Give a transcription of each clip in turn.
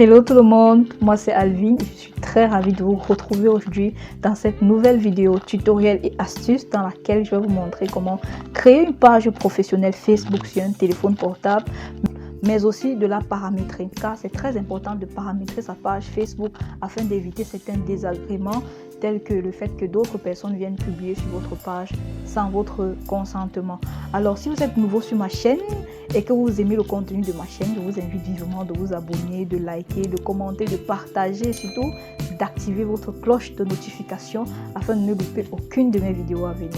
Hello tout le monde, moi c'est Alvin et je suis très ravie de vous retrouver aujourd'hui dans cette nouvelle vidéo tutoriel et astuces dans laquelle je vais vous montrer comment créer une page professionnelle Facebook sur un téléphone portable, mais aussi de la paramétrer, car c'est très important de paramétrer sa page Facebook afin d'éviter certains désagréments tels que le fait que d'autres personnes viennent publier sur votre page sans votre consentement. Alors si vous êtes nouveau sur ma chaîne et que vous aimez le contenu de ma chaîne, je vous invite vivement de vous abonner, de liker, de commenter, de partager et surtout d'activer votre cloche de notification afin de ne louper aucune de mes vidéos à venir.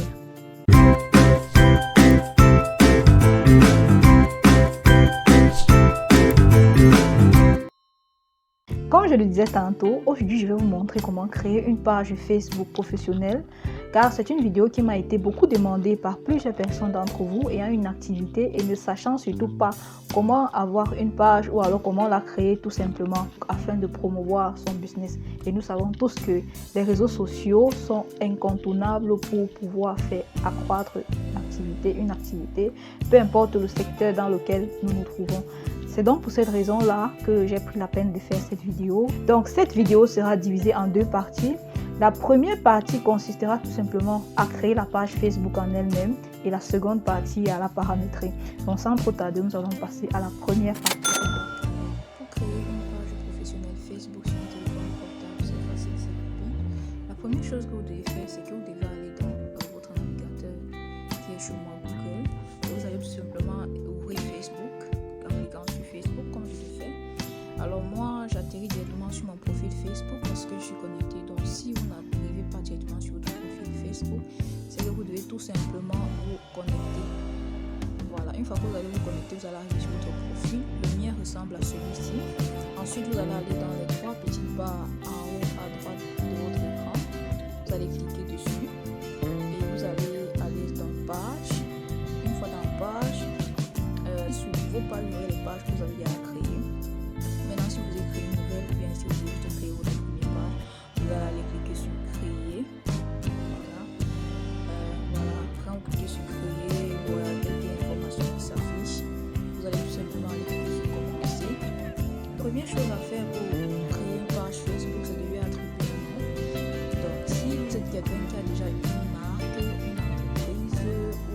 Comme je le disais tantôt, aujourd'hui je vais vous montrer comment créer une page Facebook professionnelle, car c'est une vidéo qui m'a été beaucoup demandée par plusieurs personnes d'entre vous ayant une activité et ne sachant surtout pas comment avoir une page ou alors comment la créer tout simplement afin de promouvoir son business. Et nous savons tous que les réseaux sociaux sont incontournables pour pouvoir faire accroître une activité, peu importe le secteur dans lequel nous nous trouvons. C'est donc pour cette raison-là que j'ai pris la peine de faire cette vidéo. Donc cette vidéo sera divisée en deux parties. La première partie consistera tout simplement à créer la page Facebook en elle-même et la seconde partie à la paramétrer. Donc sans trop tarder, nous allons passer à la première partie. Pour créer une page professionnelle Facebook sur un téléphone portable, c'est facile, c'est rapide. La première chose que vous devez faire, c'est que vous devez aller dans votre navigateur qui est sur moi Google. Vous allez tout simplement ouvrir Facebook en cliquant sur Facebook comme je l'ai fait. Alors moi, j'atterris directement sur mon profil Facebook parce que je suis connectée. Donc si vous n'arrivez pas directement sur votre profil Facebook, c'est que vous devez tout simplement vous connecter. Voilà, une fois que vous allez vous connecter, vous allez arriver sur votre profil. Le mien ressemble à celui-ci. Ensuite, vous allez aller dans les trois petites barres en haut à droite de votre écran. Vous allez cliquer dessus et vous allez aller dans page. Une fois dans page, sur vos pages, vous avez les pages que vous avez déjà créées. Maintenant, si vous voulez créer une nouvelle, ou bien si vous voulez juste créer votre première page, vous allez aller cliquer sur créer. Voilà. Quand vous cliquez sur créer, voilà quelques informations qui s'affichent. Vous allez tout simplement aller cliquer sur commencer. Première chose à faire pour créer une page Facebook, c'est de lui attribuer un nom. Donc, si vous êtes quelqu'un qui a déjà une marque, une entreprise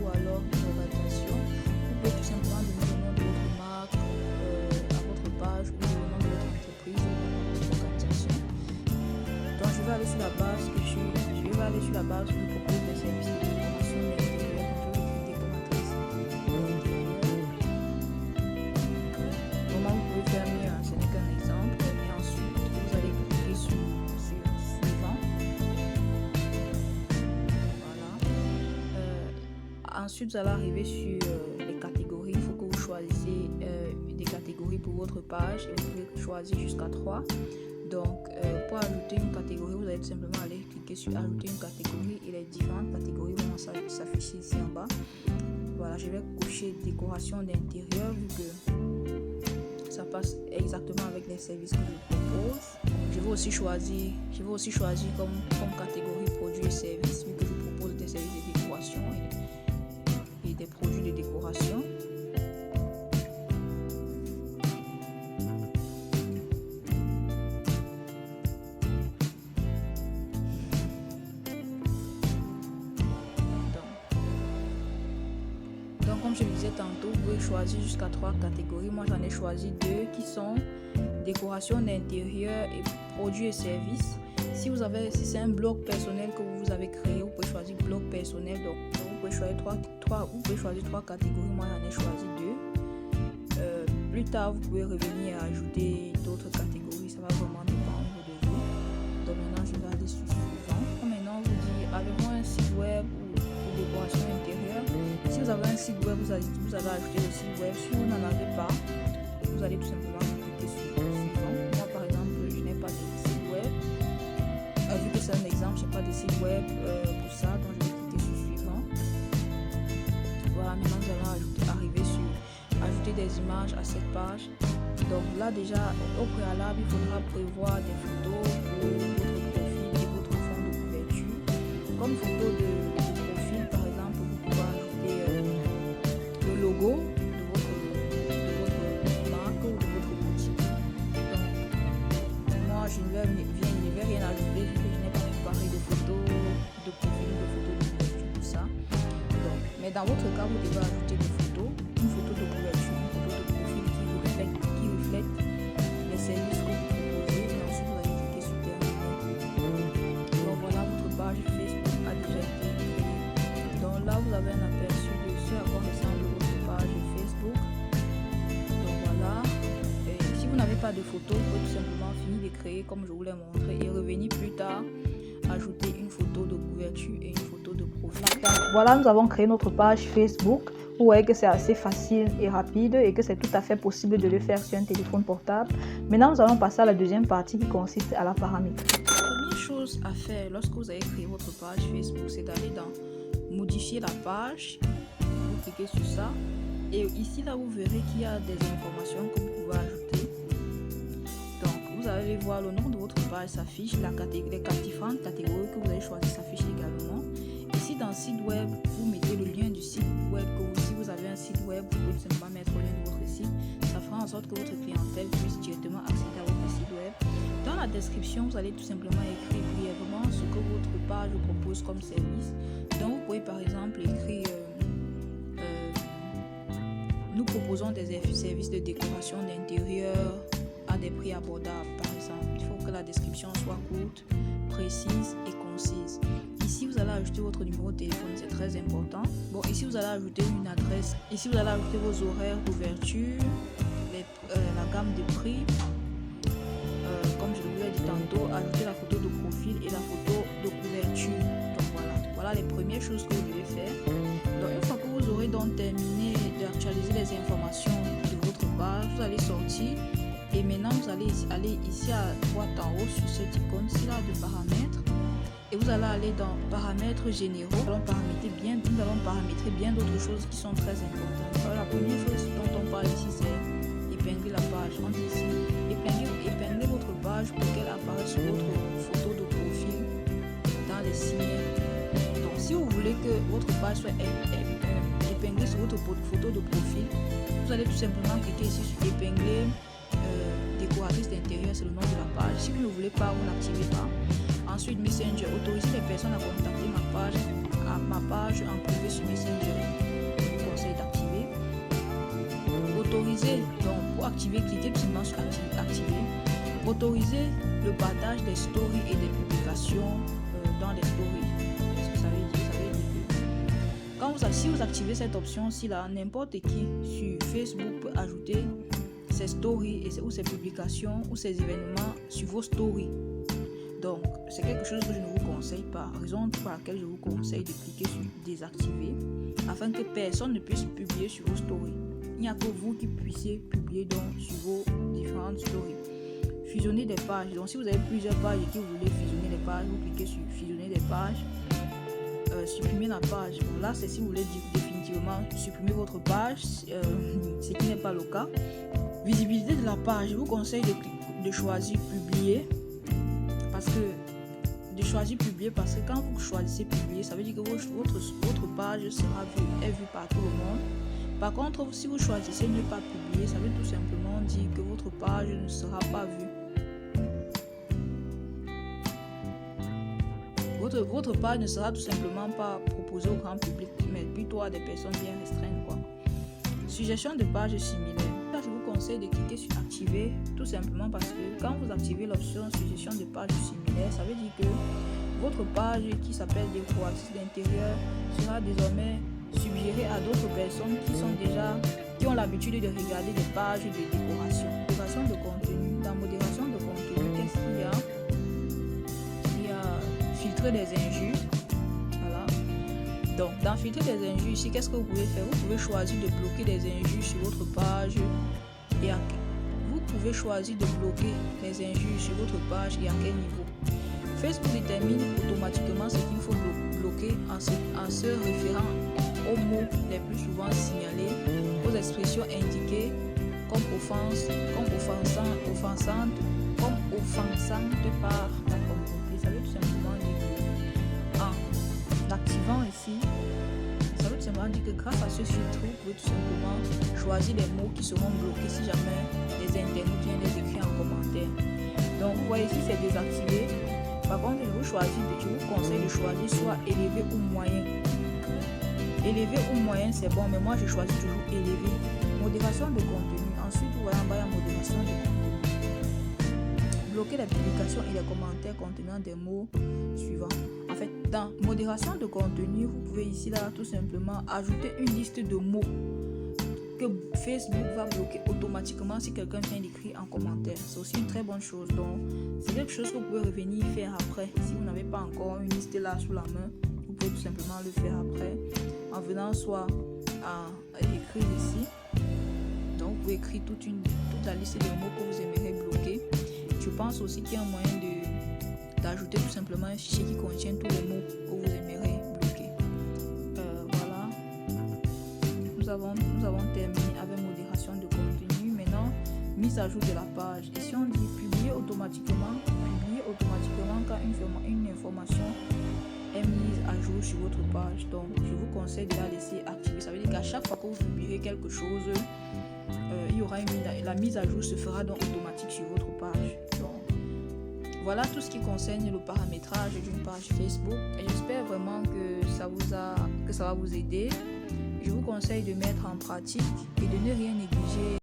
ou alors une organisation, vous pouvez tout simplement donner le nom de votre marque à votre page ou le nom de votre entreprise ou de votre organisation. Donc, je vais aller sur la base que je vais aller sur la base où je propose des services de décoration d'intérieur. Je vais écrire décoratrice d'intérieur. Comment vous pouvez faire mieux, ce n'est qu'un exemple. Et ensuite, vous allez cliquer sur suivant. Voilà. Ensuite, vous allez arriver sur les catégories. Il faut que vous choisissiez des catégories pour votre page et vous pouvez choisir jusqu'à 3. Donc, pour ajouter une catégorie, vous allez tout simplement aller cliquer sur ajouter une catégorie et les différentes catégories vont s'afficher ici en bas. Voilà, je vais cocher décoration d'intérieur vu que ça passe exactement avec les services que je propose. Je vais aussi choisir comme catégorie produits et services vu que je propose des services de décoration et des produits de décoration. Donc comme je le disais tantôt, vous pouvez choisir jusqu'à 3 catégories. Moi j'en ai choisi 2 qui sont décoration d'intérieur et produits et services. Si c'est un blog personnel que vous avez créé, vous pouvez choisir blog personnel. Donc vous pouvez choisir 3 catégories. Moi j'en ai choisi 2. Plus tard vous pouvez revenir et ajouter d'autres catégories. Ça va vraiment dépendre de vous. Donc maintenant je vais aller sur suivant. Maintenant vous dit avez-vous un site web ou décoration intérieure. Si vous avez un site web, vous allez ajouter le site web. Si vous n'en avez pas, vous allez tout simplement cliquer sur suivant. Moi par exemple, je n'ai pas de site web. Vu que c'est un exemple, je n'ai pas de site web pour ça, donc je vais cliquer sur suivant. Voilà, maintenant nous allons arriver sur ajouter des images à cette page. Donc là déjà, au préalable, il faudra prévoir des photos pour votre profil et votre fond de couverture. Comme photo de profil, par exemple, vous pouvez ajouter le logo de votre marque ou de votre boutique. Donc je vais rien ajouter vu que je n'ai pas préparé de photos de profil, de photos de couverture, tout ça. Donc, mais dans votre cas, vous devez ajouter des photos, une photo de couverture, une photo de profil qui reflète les services que vous proposez. Et ensuite, vous allez cliquer sur terminer. Donc voilà, votre page Facebook a déjà été créée. Donc là, vous avez un aperçu de ce à quoi ressemble votre page Facebook. Donc voilà. Et si vous n'avez pas de photo, vous pouvez tout simplement finir de créer comme je vous l'ai montré et revenir plus tard, ajouter une photo de couverture et une photo de profil. Voilà, nous avons créé notre page Facebook. Vous voyez que c'est assez facile et rapide et que c'est tout à fait possible de le faire sur un téléphone portable. Maintenant, nous allons passer à la deuxième partie qui consiste à la paramétrer. La première chose à faire lorsque vous avez créé votre page Facebook, c'est d'aller dans modifier la page. Vous cliquez sur ça et ici là vous verrez qu'il y a des informations que vous pouvez ajouter. Donc vous allez voir le nom de votre page s'affiche, les différentes catégories que vous avez choisies s'affichent également. Ici dans le site web, vous mettez le lien du site web. Si vous avez un site web, vous pouvez tout simplement mettre le lien de votre site. Ça fera en sorte que votre clientèle puisse directement accéder à votre site web. Dans la description, vous allez tout simplement écrire brièvement ce que votre page vous propose comme service. Donc vous pouvez par exemple écrire nous proposons des services de décoration d'intérieur à des prix abordables par exemple. Il faut que la description soit courte, précise et concise. Ici vous allez ajouter votre numéro de téléphone, c'est très important. Bon, ici vous allez ajouter une adresse. Ici vous allez ajouter vos horaires d'ouverture, la gamme de prix. Comme je vous l'ai dit tantôt, ajouter la photo de profil et la photo de couverture. Donc voilà les premières choses que vous devez faire. Donc une fois que vous aurez donc terminé d'actualiser les informations de votre page, vous allez sortir et maintenant vous allez aller ici à droite en haut sur cette icône-ci là de paramètres et vous allez aller dans paramètres généraux. Nous allons paramétrer bien d'autres choses qui sont très importantes. Alors, la première chose dont on parle ici c'est épingler la page. On dit ici épingler votre page pour qu'elle apparaisse sur votre photo de profil dans les signets. Donc si vous voulez que votre page soit épinglée sur votre photo de profil, vous allez tout simplement cliquer ici sur épingler décoratrice d'intérieur, c'est le nom de la page. Si vous ne voulez pas, vous n'activez pas. Ensuite, Messenger, autoriser les personnes à contacter ma page en privé sur Messenger. Je vous conseille d'activer. Autoriser, donc pour activer, cliquez simplement sur activer. Autoriser le partage des stories et des publications dans les stories. Qu'est-ce que ça veut dire? Ça veut dire que si vous activez cette option-ci là, n'importe qui sur Facebook peut ajouter ses stories ou ses publications ou ses événements sur vos stories. Donc c'est quelque chose que je ne vous conseille pas, raison pour laquelle je vous conseille de cliquer sur désactiver afin que personne ne puisse publier sur vos stories. Il n'y a que vous qui puissiez publier donc sur vos différentes stories. Fusionner des pages, donc si vous avez plusieurs pages et que vous voulez fusionner les pages, vous cliquez sur fusionner des pages. Supprimer la page, bon, là c'est si vous voulez définitivement supprimer votre page, ce qui n'est pas le cas. Visibilité de la page, je vous conseille de choisir publier parce que quand vous choisissez publier, ça veut dire que votre page est vue par tout le monde. Par contre, si vous choisissez ne pas publier, ça veut tout simplement dire que votre page ne sera pas vue. Votre page ne sera tout simplement pas proposée au grand public, mais plutôt à des personnes bien restreintes, quoi. Suggestion de pages similaires. Là, je vous conseille de cliquer sur activer, tout simplement parce que quand vous activez l'option suggestion de pages similaires, ça veut dire que votre page qui s'appelle décoratrice d'intérieur sera désormais suggérée à d'autres personnes qui ont l'habitude de regarder des pages de décoration. Modération de contenu. Dans modération de contenu, qu'est-ce qu'il y a? Il y a filtrer des injures. Voilà. Donc, dans filtrer des injures, ici, qu'est-ce que vous pouvez faire? Vous pouvez choisir de bloquer des injures sur votre page. Et vous pouvez choisir de bloquer les injures sur votre page et à quel niveau. Facebook détermine automatiquement ce qu'il faut bloquer en se référant aux mots les plus souvent signalés, aux expressions indiquées comme offensantes par la communauté. Ça veut tout simplement dire que en activant ici, ça veut tout simplement dire que grâce à ce filtre, vous pouvez tout simplement choisir les mots qui seront bloqués si jamais les internautes viennent les écrire en commentaire. Donc vous voyez ici c'est désactivé. Par contre, je vous conseille de choisir soit élevé ou moyen. Élevé ou moyen c'est bon, mais moi je choisis toujours élevé. Modération de contenu. Ensuite, vous voyez en bas, il y a modération de contenu. Bloquer les publications et les commentaires contenant des mots suivants. En fait, dans modération de contenu, vous pouvez ici là tout simplement ajouter une liste de mots que Facebook va bloquer automatiquement si quelqu'un vient d'écrire en commentaire. C'est aussi une très bonne chose. Donc, c'est quelque chose que vous pouvez revenir faire après. Si vous n'avez pas encore une liste là sous la main, vous pouvez tout simplement le faire après en venant soit à écrire ici. Donc, vous pouvez écrire toute la liste de mots que vous aimeriez bloquer. Je pense aussi qu'il y a un moyen d'ajouter tout simplement un fichier qui contient tous les mots que vous aimeriez bloquer. Voilà. Nous avons terminé avec modération de contenu. Maintenant, mise à jour de la page. Et si on dit publier automatiquement quand une information est mise à jour sur votre page. Donc, je vous conseille de la laisser activée. Ça veut dire qu'à chaque fois que vous publierez quelque chose, il y aura la mise à jour se fera donc automatique sur votre page. Donc, voilà tout ce qui concerne le paramétrage d'une page Facebook. Et j'espère vraiment que ça va vous aider. Je vous conseille de mettre en pratique et de ne rien négliger.